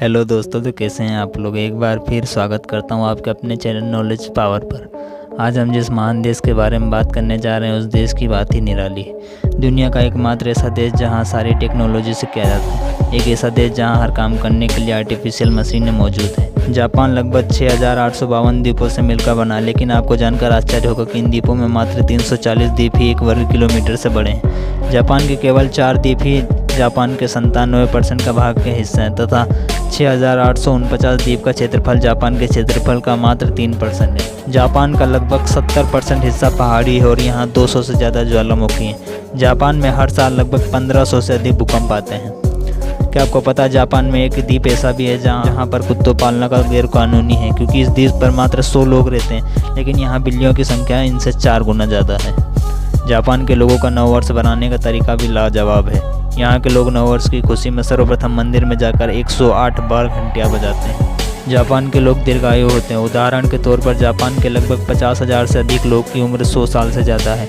Hello दोस्तों, तो कैसे हैं आप लोग। एक बार फिर स्वागत करता हूं आपके अपने चैनल नॉलेज पावर पर। आज हम जिस महान देश के बारे में बात करने जा रहे हैं उस देश की बात ही निराली है। दुनिया का एकमात्र ऐसा देश जहां सारी टेक्नोलॉजी से किया जाता है, एक ऐसा देश जहां हर काम करने के लिए आर्टिफिशियल मशीनें मौजूद हैं। जापान लगभग 6,852 द्वीपों से मिलकर बना, लेकिन आपको जानकर आश्चर्य होगा कि इन द्वीपों में मात्र 340 द्वीप ही 1 वर्ग किलोमीटर से बड़े हैं। जापान के केवल 4 द्वीप ही जापान के 97% का भाग के हिस्सा हैं तथा 6,849 द्वीप का क्षेत्रफल जापान के क्षेत्रफल का मात्र 3% है। जापान का लगभग 70% हिस्सा पहाड़ी है और यहाँ 200 से ज़्यादा ज्वालामुखी हैं। जापान में हर साल लगभग 1500 से अधिक भूकंप आते हैं। क्या आपको पता है जापान में एक द्वीप ऐसा भी है जहाँ पर कुत्तों पालना का गैर कानूनी है, क्योंकि इस द्वीप पर मात्र 100 लोग रहते हैं, लेकिन यहाँ बिल्लियों की संख्या इनसे 4 गुना ज़्यादा है। जापान के लोगों का नववर्ष बनाने का तरीका भी लाजवाब है। यहाँ के लोग नववर्ष की खुशी में सर्वप्रथम मंदिर में जाकर 108 बार घंटियाँ बजाते हैं। जापान के लोग दीर्घायु होते हैं। उदाहरण के तौर पर जापान के लगभग 50,000 से अधिक लोग की उम्र 100 साल से ज़्यादा है।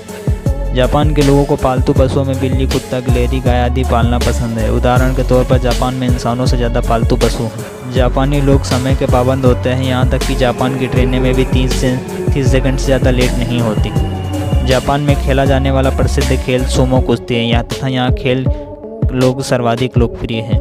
जापान के लोगों को पालतू पशुओं में बिल्ली, कुत्ता, गिलहरी, गाय आदि पालना पसंद है। उदाहरण के तौर पर जापान में इंसानों से ज़्यादा पालतू पशु हैं। जापानी लोग समय के पाबंद होते हैं, यहाँ तक कि जापान की ट्रेनें में भी 30 सेकंड से ज़्यादा लेट नहीं होती। जापान में खेला जाने वाला प्रसिद्ध खेल सोमो कुश्ती है यहाँ खेल लोग सर्वाधिक लोकप्रिय हैं।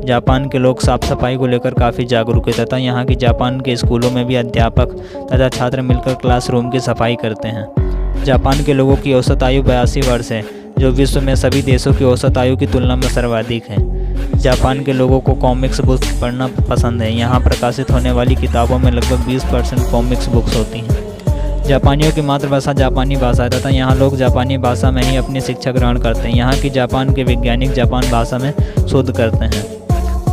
जापान के लोग साफ सफाई को लेकर काफ़ी जागरूक हैं तथा यहाँ की जापान के स्कूलों में भी अध्यापक तथा छात्र मिलकर क्लासरूम की सफाई करते हैं। जापान के लोगों की औसत आयु 82 वर्ष है, जो विश्व में सभी देशों की औसत आयु की तुलना में सर्वाधिक है। जापान के लोगों को कॉमिक्स बुक्स पढ़ना पसंद है। यहाँ प्रकाशित होने वाली किताबों में लगभग 20% कॉमिक्स बुक्स होती हैं। जापानियों की मातृभाषा जापानी भाषा है तथा यहाँ लोग जापानी भाषा में ही अपनी शिक्षा ग्रहण करते हैं। यहाँ की जापान के वैज्ञानिक जापान भाषा में शोध करते हैं।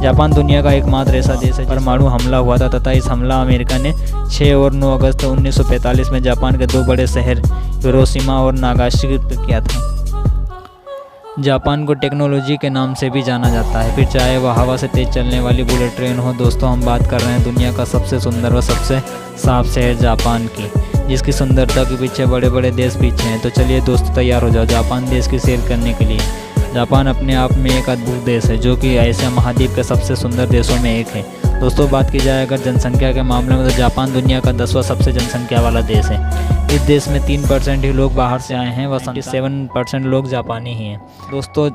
जापान दुनिया का एकमात्र ऐसा देश है परमाणु हमला हुआ था तथा इस हमला अमेरिका ने 6 और 9 अगस्त 1945 में जापान के 2 बड़े शहर हिरोशिमा और नागासाकी पर किया था। जापान को टेक्नोलॉजी के नाम से भी जाना जाता है, फिर चाहे वह हवा से तेज चलने वाली बुलेट ट्रेन हो। दोस्तों, हम बात कर रहे हैं दुनिया का सबसे सुंदर व सबसे साफ शहर जापान की, जिसकी सुंदरता के पीछे बड़े बड़े देश पीछे हैं। तो चलिए दोस्तों, तैयार हो जाओ जापान देश की सैर करने के लिए। जापान अपने आप में एक अद्भुत देश है, जो कि एशिया महाद्वीप के सबसे सुंदर देशों में एक है। दोस्तों, बात की जाए अगर जनसंख्या के मामले में, तो जापान दुनिया का 10वां सबसे जनसंख्या वाला देश है। इस देश में 3% ही लोग बाहर से आए हैं, व 77% लोग जापानी ही हैं। दोस्तों,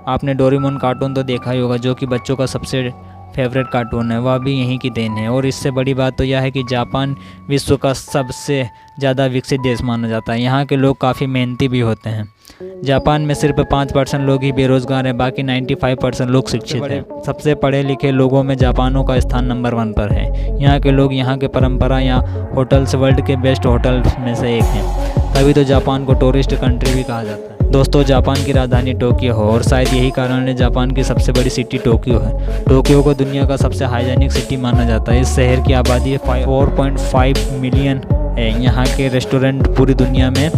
आपने डोरेमोन कार्टून तो देखा ही होगा, जो कि बच्चों का सबसे फेवरेट कार्टून है, वह भी यहीं की देन है। और इससे बड़ी बात तो यह है कि जापान विश्व का सबसे ज़्यादा विकसित देश माना जाता है। यहाँ के लोग काफ़ी मेहनती भी होते हैं। जापान में सिर्फ 5% लोग ही बेरोजगार हैं, बाकी 95% लोग शिक्षित हैं। सबसे पढ़े लिखे लोगों में जापानों का स्थान नंबर 1 पर है। यहाँ के लोग यहाँ के परंपरा या होटल्स वर्ल्ड के बेस्ट होटल्स में से एक हैं, तभी तो जापान को टूरिस्ट कंट्री भी कहा जाता है। दोस्तों, जापान की राजधानी टोक्यो हो और शायद यही कारण है जापान की सबसे बड़ी सिटी टोक्यो है। टोक्यो को दुनिया का सबसे हाइजेनिक सिटी माना जाता है। इस शहर की आबादी 4.5 मिलियन है। यहाँ के रेस्टोरेंट पूरी दुनिया में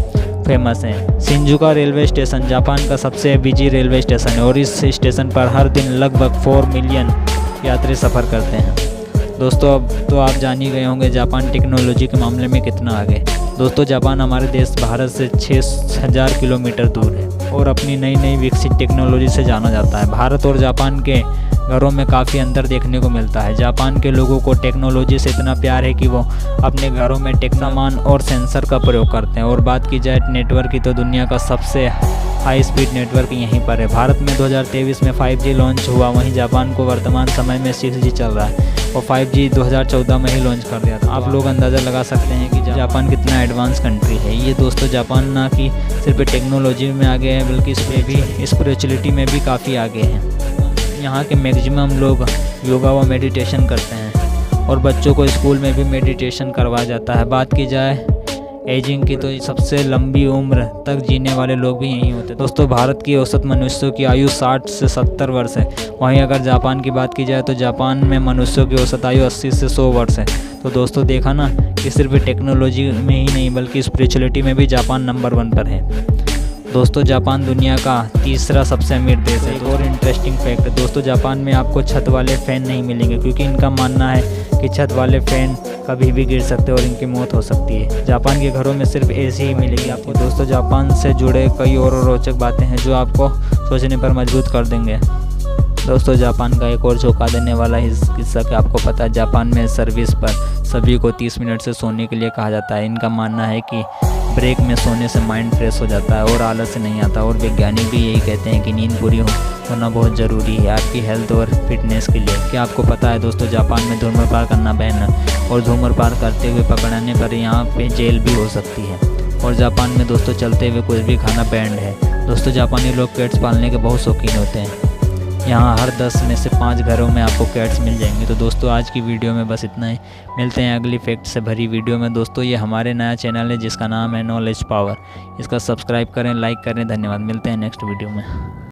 फेमस हैं। शिंजुका रेलवे स्टेशन जापान का सबसे बिजी रेलवे स्टेशन है और इस स्टेशन पर हर दिन लगभग 4 मिलियन यात्री सफ़र करते हैं। दोस्तों, अब तो आप जान ही गए होंगे जापान टेक्नोलॉजी के मामले में कितना आगे। दोस्तों, जापान हमारे देश भारत से 6,000 किलोमीटर दूर है और अपनी नई नई विकसित टेक्नोलॉजी से जाना जाता है। भारत और जापान के घरों में काफ़ी अंतर देखने को मिलता है। जापान के लोगों को टेक्नोलॉजी से इतना प्यार है कि वो अपने घरों में सामान और सेंसर का प्रयोग करते हैं। और बात की जाए नेटवर्क की, तो दुनिया का सबसे हाई स्पीड नेटवर्क यहीं पर है। भारत में 2023 में 5G लॉन्च हुआ, वहीं जापान को वर्तमान समय में 6G चल रहा है और 5G 2014 में ही लॉन्च कर दिया था। आप लोग अंदाज़ा लगा सकते हैं कि जापान कितना एडवांस कंट्री है ये। दोस्तों, जापान ना कि सिर्फ टेक्नोलॉजी में आगे है, बल्कि इसमें भी स्पिरिचुअलिटी में भी काफ़ी आगे है। यहाँ के मैक्सिमम लोग योगा व मेडिटेशन करते हैं और बच्चों को स्कूल में भी मेडिटेशन करवाया जाता है। बात की जाए एजिंग की, तो सबसे लंबी उम्र तक जीने वाले लोग भी यहीं होते हैं। दोस्तों, भारत की औसत मनुष्यों की आयु 60 से 70 वर्ष है। वहीं अगर जापान की बात की जाए तो जापान में मनुष्यों की औसत आयु 80 से 100 वर्ष है। तो दोस्तों, देखा ना कि सिर्फ टेक्नोलॉजी में ही नहीं बल्कि स्पिरिचुअलिटी में भी जापान नंबर 1 पर है। दोस्तों, जापान दुनिया का 3रा सबसे अमीर देश है। और इंटरेस्टिंग फैक्ट, दोस्तों, जापान में आपको छत वाले फ़ैन नहीं मिलेंगे, क्योंकि इनका मानना है कि छत वाले फ़ैन कभी भी गिर सकते हैं और इनकी मौत हो सकती है। जापान के घरों में सिर्फ AC ही मिलेगी आपको। दोस्तों, जापान से जुड़े कई और रोचक बातें हैं जो आपको सोचने पर मजबूर कर देंगे। दोस्तों जापान का एक और चौंका देने वाला किस्सा कि आपको पता है जापान में सर्विस पर सभी को 30 मिनट से सोने के लिए कहा जाता है। इनका मानना है कि ब्रेक में सोने से माइंड फ्रेश हो जाता है और आलस नहीं आता, और वैज्ञानिक भी यही कहते हैं कि नींद पूरी होना बहुत ज़रूरी है आपकी हेल्थ और फिटनेस के लिए। क्या आपको पता है दोस्तों जापान में धूम्रपान करना बैन है और धूम्रपान करते हुए पकड़ने पर यहाँ पे जेल भी हो सकती है। और जापान में दोस्तों चलते हुए कुछ भी खाना बैंड है। दोस्तों जापानी लोग कैट्स पालने के बहुत शौकीन होते हैं। यहाँ हर 10 में से 5 घरों में आपको कैट्स मिल जाएंगी। तो दोस्तों आज की वीडियो में बस इतना ही, मिलते हैं अगली फैक्ट से भरी वीडियो में। दोस्तों ये हमारे नया चैनल है जिसका नाम है नॉलेज पावर, इसका सब्सक्राइब करें, लाइक करें। धन्यवाद, मिलते हैं नेक्स्ट वीडियो में।